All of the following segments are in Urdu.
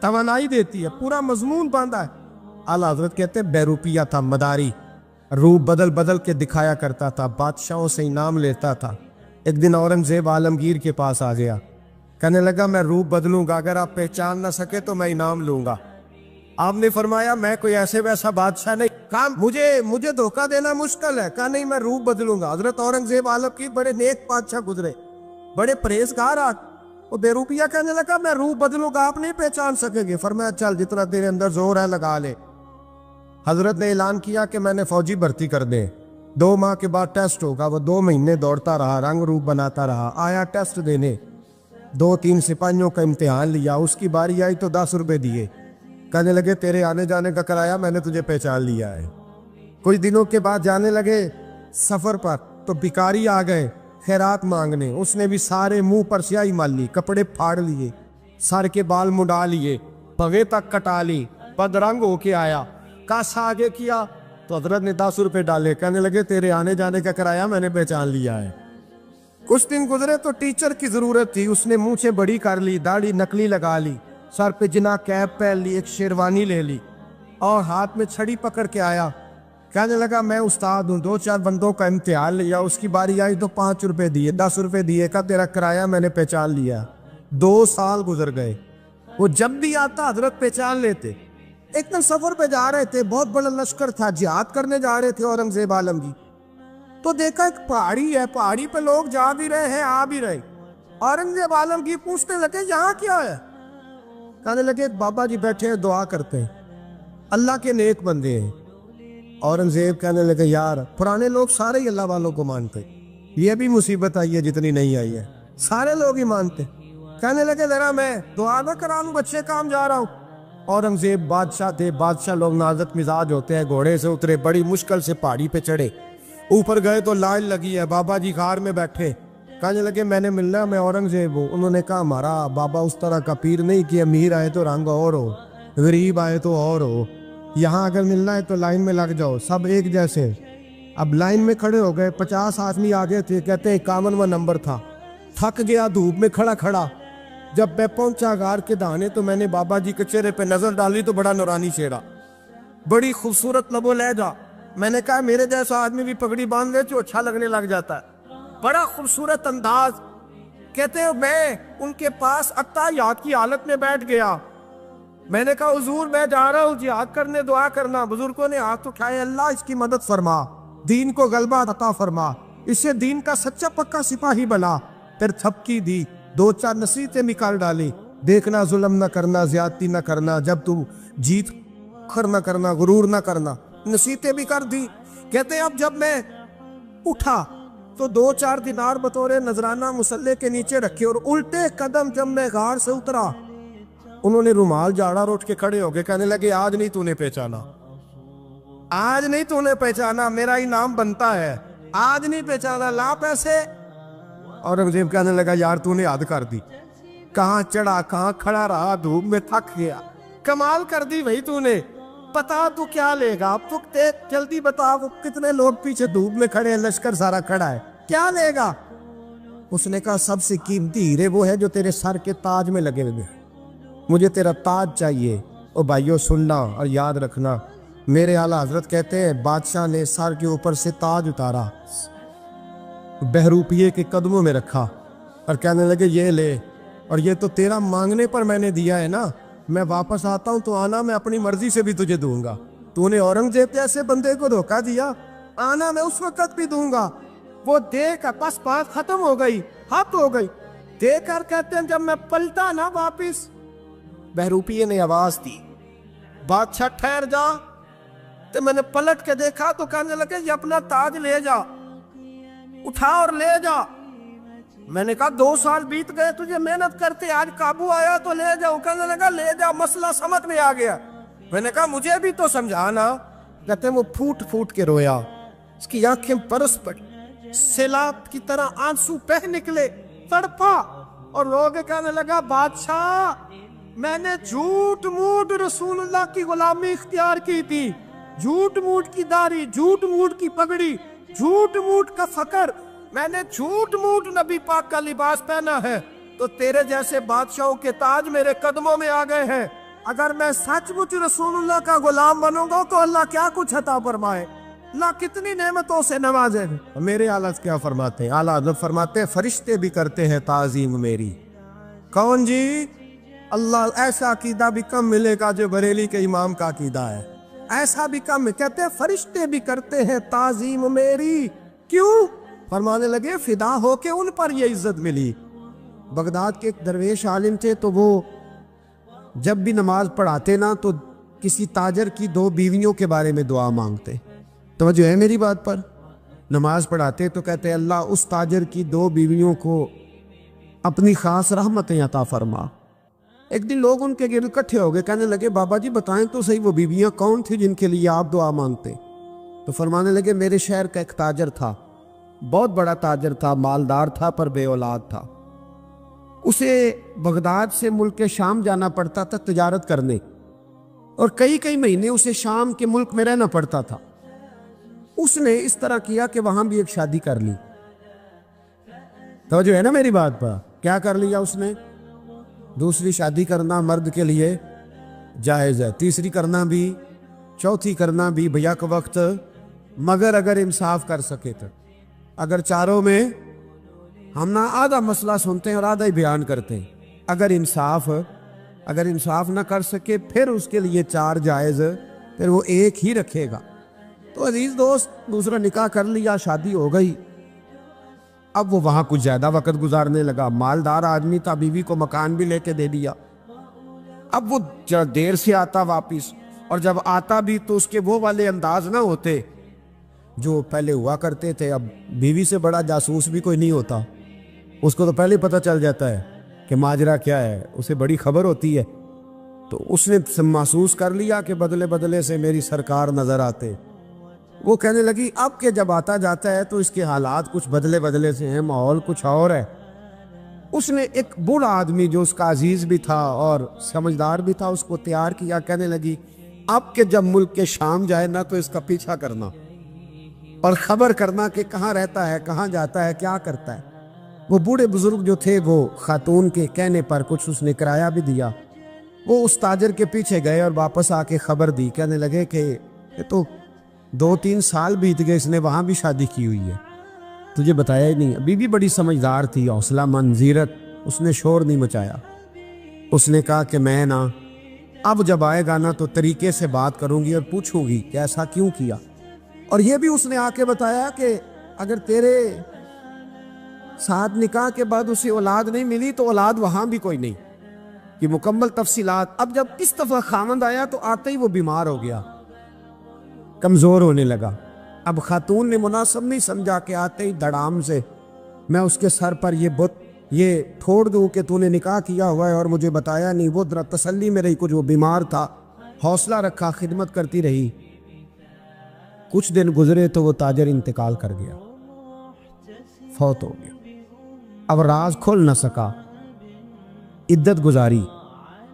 توانائی دیتی ہے, پورا مضمون باندھا ہے. اعلیٰ حضرت کہتے ہیں بہروپیہ تھا, مداری, روپ بدل بدل کے دکھایا کرتا تھا, بادشاہوں سے انعام لیتا تھا. ایک دن اورنگزیب عالمگیر کے پاس آ گیا, کہنے لگا میں روپ بدلوں گا, اگر آپ پہچان نہ سکے تو میں انعام لوں گا. آپ نے فرمایا میں کوئی ایسے ویسا بادشاہ نہیں, کہا مجھے دھوکہ دینا مشکل ہے. کہا نہیں میں روپ بدلوں گا. حضرت اورنگزیب عالمگیر بڑے نیک بادشاہ گزرے, بڑے پرہیزگار. وہ بہروپیہ کہنے لگا میں روپ بدلوں گا, آپ نہیں پہچان سکیں گے. فرمایا چل جتنا تیرے اندر زور ہے لگا لے. حضرت نے اعلان کیا کہ میں نے فوجی بھرتی کر دیں, 2 ماہ کے بعد ٹیسٹ ہوگا. وہ 2 مہینے دوڑتا رہا, رنگ روپ بناتا رہا, آیا ٹیسٹ دینے, 2-3 سپاہیوں کا امتحان لیا. اس کی باری آئی تو 10 روپے دیے, کہنے لگے تیرے آنے جانے کا کرایہ میں نے تجھے پہچان لیا ہے. کچھ دنوں کے بعد جانے لگے سفر پر, تو بھکاری آ گئے خیرات مانگنے. اس نے بھی سارے منہ پر سیاہی مال لی, کپڑے پھاڑ لیے, سر کے بال مڈا لیے, پگے تک کٹا لی, بدرنگ ہو کے آیا. کاسا آگے کیا تو حضرت نے 10 روپے ڈالے, کہنے لگے تیرے آنے جانے کا کرایہ میں نے پہچان لیا ہے. کچھ دن گزرے تو ٹیچر کی ضرورت تھی. اس نے مونچھیں بڑی کر لی, داڑھی نکلی لگا لی, سر پہ جنا کیپ پہن لی, ایک شیروانی لے لی اور ہاتھ میں چھڑی پکڑ کے آیا. کہنے لگا میں استاد ہوں, 2-4 بندوں کا امتحان لیا. اس کی باری آئی تو 5 روپے دیے, 10 روپے دیے, کہا تیرا کرایہ میں نے پہچان لیا. 2 سال گزر گئے. وہ جب بھی آتا حضرت پہچان لیتے. ایک دن سفر پہ جا رہے تھے, بہت بڑا لشکر تھا, جہاد کرنے جا رہے تھے اورنگزیب عالمگیر. تو دیکھا ایک پہاڑی ہے, پہاڑی پہ لوگ جا بھی رہے ہیں آ بھی رہے. اورنگزیب عالمگیر پوچھنے لگے یہاں کیا ہے؟ کہنے لگے بابا جی بیٹھے ہیں دعا کرتے ہیں, اللہ کے نیک بندے ہیں. اورنگزیب کہنے لگے یار پرانے لوگ سارے ہی اللہ والوں کو مانتے, یہ بھی مصیبت آئی ہے جتنی نہیں آئی ہے, سارے لوگ ہی مانتے. کہنے لگے ذرا میں دعا نہ کرا لوں, بچے کام جا رہا ہوں. اورنگزیب بادشاہ تھے, بادشاہ لوگ نازک مزاج ہوتے ہیں. گھوڑے سے اترے, بڑی مشکل سے پہاڑی پہ چڑھے, اوپر گئے تو لائن لگی ہے. بابا جی غار میں بیٹھے, کہنے لگے میں نے ملنا, میں اورنگزیب ہوں. انہوں نے کہا ہمارا بابا اس طرح کا پیر نہیں کہ امیر آئے تو رنگ اور ہو, غریب آئے تو اور ہو. یہاں اگر ملنا ہے تو لائن میں لگ جاؤ, سب ایک جیسے. اب لائن میں کھڑے ہو گئے, 50 آدمی آگے تھے, کہتے ہیں 51واں نمبر تھا. تھک گیا دھوپ میں کھڑا کھڑا. جب میں پہنچا غار کے دہانے تو میں نے بابا جی کے چہرے پہ نظر ڈالی تو بڑا نورانی چہرہ, بڑی خوبصورت لب و لہجہ. میں نے کہا میرے جیسا آدمی بھی پگڑی باندھ لے تو اچھا لگنے لگ جاتا ہے, بڑا خوبصورت انداز. کہتے ہیں میں ان کے پاس اتحیات کی حالت میں بیٹھ گیا. میں نے کہا حضور میں جا رہا ہوں جہاد کرنے, دعا کرنا. بزرگوں نے ہاتھ اٹھائے, اللہ اس کی مدد فرما, دین کو غلبہ عطا فرما, اسے دین کا سچا پکا سپاہی بنا. پھر تھپکی دی, 2-4 نصیحتیں بھی کر ڈالی. دیکھنا ظلم نہ کرنا, زیادتی نہ کرنا, جب تم جیت کر نہ کرنا, غرور نہ کرنا, نصیحتیں بھی کر دی. کہتے ہیں اب جب میں اٹھا تو 2-4 دینار بطور نذرانہ مسلح کے نیچے رکھے, اور الٹے قدم جب میں غار سے اترا انہوں نے رومال جھاڑا اور اٹھ کے کھڑے ہو گئے. کہنے لگے آج نہیں تو نے پہچانا, آج نہیں تو نے پہچانا, میرا انعام بنتا ہے, آج نہیں پہچانا, لا پیسے. اورنگزیب کہنے لگا یار تو نے حد کر دی, کہاں چڑھا کہاں کھڑا رہا, دھوپ میں تھک گیا, کمال کر دی بھائی تو نے. پتا تو کیا لے گا, اب تو جلدی بتا, وہ کتنے لوگ پیچھے دھوپ میں کھڑے ہیں, لشکر سارا کھڑا ہے, کیا لے گا؟ اس نے کہا سب سے قیمتی ہیرے وہ ہے جو تیرے سر کے تاج میں لگے ہوئے, مجھے تیرا تاج چاہیے. او بھائیو سننا اور یاد رکھنا, میرے اعلیٰ حضرت کہتے ہیں بادشاہ نے سر کے اوپر سے تاج اتارا, بہروپیے کے قدموں میں رکھا اور کہنے لگے یہ لے, اور یہ تو تیرا مانگنے پر میں نے دیا ہے نا, میں واپس آتا ہوں تو آنا میں اپنی مرضی سے بھی تجھے دوں گا. تو نے اورنگزیب جیسے بندے کو دھوکہ دیا, آنا میں اس وقت بھی دوں گا. وہ دے کر بس بات ختم ہو گئی, حد ہو گئی. دے کر کہتے ہیں جب میں پلٹا نا واپس, بہروپیے نے آواز دی بادشاہ ٹھہر جا. تو میں نے پلٹ کے دیکھا تو کہنے لگے یہ اپنا تاج لے جا, اٹھا اور لے جا. میں نے کہا 2 سال بیت گئے تجھے محنت کرتے, آج قابو آیا تو لے جاؤ. کہنے لگا لے جا, مسئلہ سمجھ میں آ گیا. میں نے کہا مجھے بھی تو سمجھانا. کہتے ہیں وہ پھوٹ پھوٹ کے رویا, اس کی آنکھیں برس پڑی, سیلاب کی طرح آنسو بہہ نکلے, تڑپا اور رو کے کہنے لگا بادشاہ میں نے جھوٹ موٹ رسول اللہ کی غلامی اختیار کی تھی, جھوٹ موٹ کی داڑھی, جھوٹ موٹ کی پگڑی, جھوٹ موٹ کا فقر, میں نے جھوٹ موٹ نبی پاک کا لباس پہنا ہے, تو تیرے جیسے بادشاہوں کے تاج میرے قدموں میں آ گئے ہیں. اگر میں سچ مچ رسول اللہ کا غلام بنوں گا تو اللہ کیا کچھ عطا فرمائے، اللہ کتنی نعمتوں سے نوازے۔ میرے اعلیٰ کیا فرماتے ہیں؟ اعلیٰ حضرت فرماتے ہیں فرشتے بھی کرتے ہیں تعظیم میری۔ کون جی؟ اللہ ایسا عقیدہ بھی کم ملے گا جو بریلی کے امام کا عقیدہ ہے، ایسا بھی کم۔ کہتے ہیں فرشتے بھی کرتے ہیں تعظیم میری۔ کیوں؟ فرمانے لگے فدا ہو کے ان پر یہ عزت ملی۔ بغداد کے ایک درویش عالم تھے، تو وہ جب بھی نماز پڑھاتے نا تو کسی تاجر کی 2 بیویوں کے بارے میں دعا مانگتے۔ توجہ ہے میری بات پر؟ نماز پڑھاتے تو کہتے اللہ اس تاجر کی 2 بیویوں کو اپنی خاص رحمتیں عطا فرما۔ ایک دن لوگ ان کے گرد اکٹھے ہو گئے، کہنے لگے بابا جی بتائیں تو صحیح وہ بیویاں کون تھی جن کے لیے آپ دعا مانگتے؟ تو فرمانے لگے میرے شہر کا ایک تاجر تھا، بہت بڑا تاجر تھا، مالدار تھا پر بے اولاد تھا۔ اسے بغداد سے ملک شام جانا پڑتا تھا تجارت کرنے، اور کئی مہینے اسے شام کے ملک میں رہنا پڑتا تھا۔ اس نے اس طرح کیا کہ وہاں بھی ایک شادی کر لی۔ توجہ ہے نا میری بات پر؟ کیا کر لیا اس نے؟ دوسری شادی کرنا مرد کے لیے جائز ہے، تیسری کرنا بھی، چوتھی کرنا بھی بھیا کے وقت، مگر اگر انصاف کر سکے تو۔ اگر چاروں میں ہم نہ آدھا مسئلہ سنتے ہیں اور آدھا ہی بیان کرتے ہیں، اگر انصاف نہ کر سکے پھر اس کے لیے 4 جائز، پھر وہ ایک ہی رکھے گا۔ تو عزیز دوست دوسرا نکاح کر لیا، شادی ہو گئی، اب وہ وہاں کچھ زیادہ وقت گزارنے لگا، مالدار آدمی تھا، بیوی کو مکان بھی لے کے دے دیا۔ اب وہ دیر سے آتا واپس، اور جب آتا بھی تو اس کے وہ والے انداز نہ ہوتے جو پہلے ہوا کرتے تھے۔ اب بیوی سے بڑا جاسوس بھی کوئی نہیں ہوتا، اس کو تو پہلے پتہ چل جاتا ہے کہ ماجرا کیا ہے، اسے بڑی خبر ہوتی ہے۔ تو اس نے محسوس کر لیا کہ بدلے بدلے سے میری سرکار نظر آتے۔ وہ کہنے لگی اب کہ جب آتا جاتا ہے تو اس کے حالات کچھ بدلے بدلے سے ہیں، ماحول کچھ اور ہے۔ اس نے ایک بوڑھا آدمی جو اس کا عزیز بھی تھا اور سمجھدار بھی تھا اس کو تیار کیا، کہنے لگی اب کہ جب ملک کے شام جائے نا تو اس کا پیچھا کرنا اور خبر کرنا کہ کہاں رہتا ہے، کہاں جاتا ہے، کیا کرتا ہے۔ وہ بوڑھے بزرگ جو تھے وہ خاتون کے کہنے پر کچھ اس نے کرایہ بھی دیا، وہ اس تاجر کے پیچھے گئے اور واپس آ کے خبر دی، کہنے لگے کہ یہ تو 2-3 سال بیت گئے، اس نے وہاں بھی شادی کی ہوئی ہے، تجھے بتایا ہی نہیں۔ بیوی بڑی سمجھدار تھی، حوصلہ مند، زیرت، اس نے شور نہیں مچایا۔ اس نے کہا کہ میں نا اب جب آئے گا نا تو طریقے سے بات کروں گی اور پوچھوں گی کہ ایسا کیوں کیا، اور یہ بھی اس نے آ کے بتایا کہ اگر تیرے ساتھ نکاح کے بعد اسے اولاد نہیں ملی تو اولاد وہاں بھی کوئی نہیں، یہ مکمل تفصیلات۔ اب جب اس دفعہ خامند آیا تو آتے ہی وہ بیمار ہو گیا، کمزور ہونے لگا۔ اب خاتون نے مناسب نہیں سمجھا کہ آتے ہی دڑام سے میں اس کے سر پر یہ بت یہ ٹھوڑ دوں کہ تو نے نکاح کیا ہوا ہے اور مجھے بتایا نہیں۔ وہ ذرا تسلی میں رہی، کچھ وہ بیمار تھا، حوصلہ رکھا، خدمت کرتی رہی۔ کچھ دن گزرے تو وہ تاجر انتقال کر گیا، فوت ہو گیا۔ اب راز کھل نہ سکا، عدت گزاری،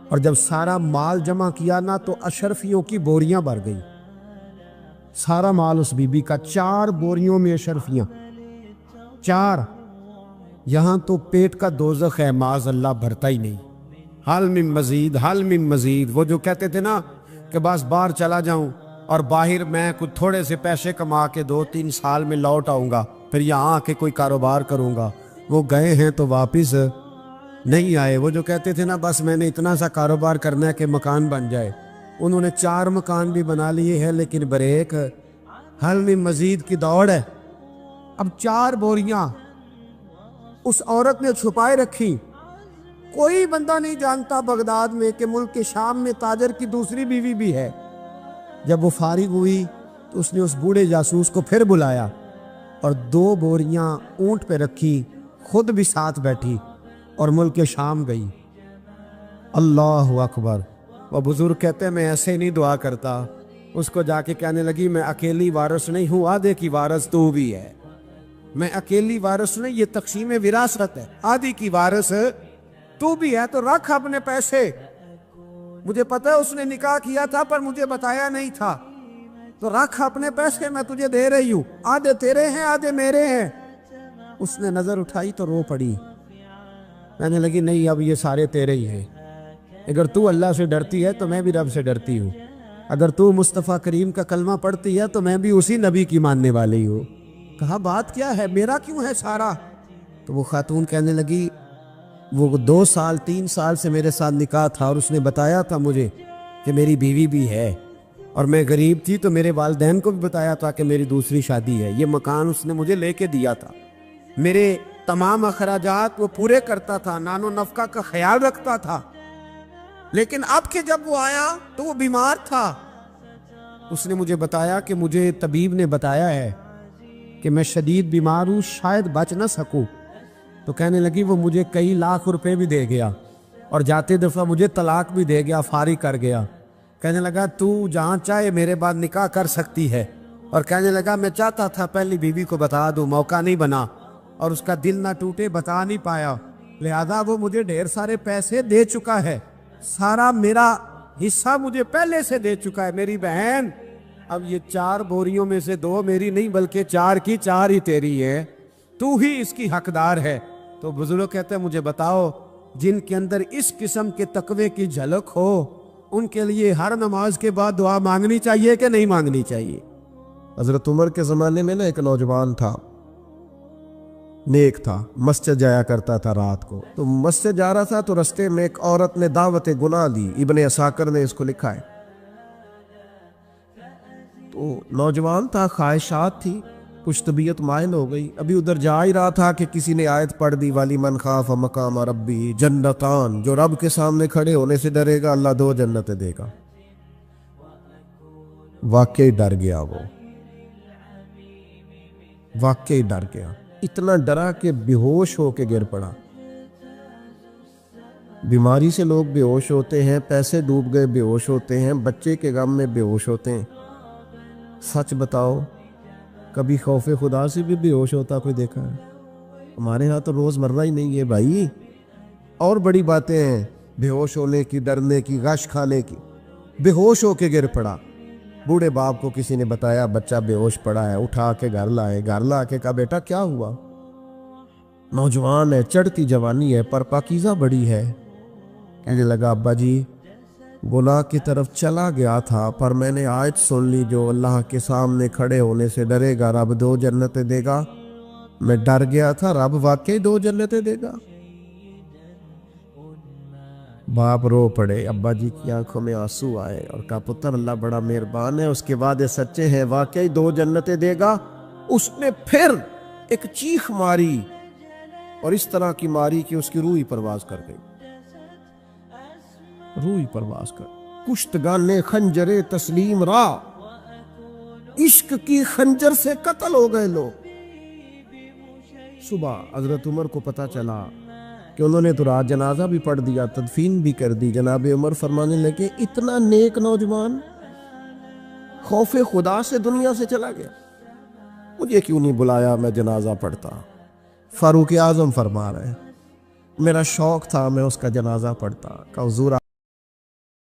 اور جب سارا مال جمع کیا نا تو اشرفیوں کی بوریاں بھر گئی، سارا مال اس بی بی کا، 4 بوریوں میں اشرفیاں، 4۔ یہاں تو پیٹ کا دوزخ ہے، معاذ اللہ، بھرتا ہی نہیں۔ حل من مزید، حل من مزید۔ وہ جو کہتے تھے نا کہ بس باہر چلا جاؤں اور باہر میں کچھ تھوڑے سے پیسے کما کے 2-3 سال میں لوٹ آؤں گا، پھر یہاں آ کے کوئی کاروبار کروں گا، وہ گئے ہیں تو واپس نہیں آئے۔ وہ جو کہتے تھے نا بس میں نے اتنا سا کاروبار کرنا ہے کہ مکان بن جائے، انہوں نے 4 مکان بھی بنا لیے ہیں، لیکن بریک حل من مزید کی دوڑ ہے۔ اب 4 بوریاں اس عورت نے چھپائے رکھی، کوئی بندہ نہیں جانتا بغداد میں کہ ملک کے شام میں تاجر کی دوسری بیوی بھی ہے۔ جب وہ فارغ ہوئی تو اس نے اس بوڑھے جاسوس کو پھر بلایا اور 2 بوریاں اونٹ پہ رکھی، خود بھی ساتھ بیٹھی اور ملک شام گئی۔ اللہ اکبر۔ وہ بزرگ کہتے ہیں میں ایسے نہیں دعا کرتا، اس کو جا کے کہنے لگی میں اکیلی وارث نہیں ہوں، آدھے کی وارث تو بھی ہے، میں اکیلی وارث نہیں، یہ تقسیم وراثت ہے، آدھی کی وارث تو بھی ہے، تو رکھ اپنے پیسے، مجھے پتہ ہے اس نے نکاح کیا تھا پر مجھے بتایا نہیں تھا، تو رکھ اپنے پیسے، میں تجھے دے رہی ہوں، آدھے تیرے ہیں آدھے میرے ہیں۔ اس نے نظر اٹھائی تو رو پڑی، کہنے لگی نہیں اب یہ سارے تیرے ہی ہیں، اگر تو اللہ سے ڈرتی ہے تو میں بھی رب سے ڈرتی ہوں، اگر تو مصطفیٰ کریم کا کلمہ پڑھتی ہے تو میں بھی اسی نبی کی ماننے والی ہوں۔ کہا بات کیا ہے، میرا کیوں ہے سارا؟ تو وہ خاتون کہنے لگی وہ 2 سال 3 سال سے میرے ساتھ نکاح تھا اور اس نے بتایا تھا مجھے کہ میری بیوی بھی ہے، اور میں غریب تھی تو میرے والدین کو بھی بتایا تھا کہ میری دوسری شادی ہے۔ یہ مکان اس نے مجھے لے کے دیا تھا، میرے تمام اخراجات وہ پورے کرتا تھا، نان و نفقہ کا خیال رکھتا تھا، لیکن اب کہ جب وہ آیا تو وہ بیمار تھا۔ اس نے مجھے بتایا کہ مجھے طبیب نے بتایا ہے کہ میں شدید بیمار ہوں، شاید بچ نہ سکوں۔ تو کہنے لگی وہ مجھے کئی لاکھ روپے بھی دے گیا اور جاتے دفعہ مجھے طلاق بھی دے گیا، فارغ کر گیا۔ کہنے لگا تو جہاں چاہے میرے بعد نکاح کر سکتی ہے، اور کہنے لگا میں چاہتا تھا پہلی بیوی کو بتا دوں، موقع نہیں بنا اور اس کا دل نہ ٹوٹے، بتا نہیں پایا، لہذا وہ مجھے ڈھیر سارے پیسے دے چکا ہے، سارا میرا حصہ مجھے پہلے سے دے چکا ہے۔ میری بہن اب یہ 4 بوریوں میں سے 2 میری نہیں بلکہ 4 کی 4 ہی تیری ہے، تو ہی اس کی حقدار ہے۔ تو بزرگ کہتے ہیں مجھے بتاؤ جن کے اندر اس قسم کے تقوی کی جھلک ہو ان کے لیے ہر نماز کے بعد دعا مانگنی چاہیے کہ نہیں مانگنی چاہیے؟ حضرت عمر کے زمانے میں ایک نوجوان تھا، نیک تھا، مسجد جایا کرتا تھا رات کو۔ تو مسجد جا رہا تھا تو رستے میں ایک عورت نے دعوت گناہ دی، ابن عساکر نے اس کو لکھا ہے۔ تو نوجوان تھا، خواہشات تھی، کچھ طبیعت مائل ہو گئی، ابھی ادھر جا ہی رہا تھا کہ کسی نے آیت پڑھ دی والی من خاف مقام ربی جنتان، جو رب کے سامنے کھڑے ہونے سے ڈرے گا اللہ 2 جنتیں دے گا۔ واقعی ڈر گیا، وہ واقعی ڈر گیا، اتنا ڈرا کہ بے ہوش ہو کے گر پڑا۔ بیماری سے لوگ بے ہوش ہوتے ہیں، پیسے ڈوب گئے بے ہوش ہوتے ہیں، بچے کے غم میں بے ہوش ہوتے ہیں۔ سچ بتاؤ کبھی خوف خدا سے بھی بے ہوش ہوتا کوئی دیکھا ہے؟ ہمارے ہاں تو روز مرہ ہی نہیں ہے بھائی، اور بڑی باتیں ہیں بے ہوش ہونے کی، ڈرنے کی، غش کھانے کی۔ بے ہوش ہو کے گر پڑا، بوڑھے باپ کو کسی نے بتایا بچہ بے ہوش پڑا ہے، اٹھا کے گھر لائے، گھر لا کے کہا بیٹا کیا ہوا؟ نوجوان ہے، چڑھتی جوانی ہے پر پاکیزہ بڑی ہے۔ کہنے لگا ابا جی گناہ کی طرف چلا گیا تھا پر میں نے آیت سن لی جو اللہ کے سامنے کھڑے ہونے سے ڈرے گا رب 2 جنتیں دے گا، میں ڈر گیا تھا، رب واقعی 2 جنتیں دے گا۔ باپ رو پڑے، ابا جی کی آنکھوں میں آنسو آئے اور کہا پتر اللہ بڑا مہربان ہے، اس کے وعدے سچے ہیں، واقعی 2 جنتیں دے گا۔ اس نے پھر ایک چیخ ماری اور اس طرح کی ماری کہ اس کی روح ہی پرواز کر گئی، روح ہی پرواز کر۔ کشتگان خنجر تسلیم را، عشق کی خنجر سے قتل ہو گئے لوگ۔ صبح حضرت عمر کو پتہ چلا کہ انہوں نے تو رات جنازہ بھی پڑھ دیا، تدفین بھی کر دی۔ جناب عمر فرمانے لگے اتنا نیک نوجوان خوف خدا سے دنیا سے چلا گیا، مجھے کیوں نہیں بلایا میں جنازہ پڑھتا؟ فاروق اعظم فرما رہے ہیں میرا شوق تھا میں اس کا جنازہ پڑھتا۔ کہ حضور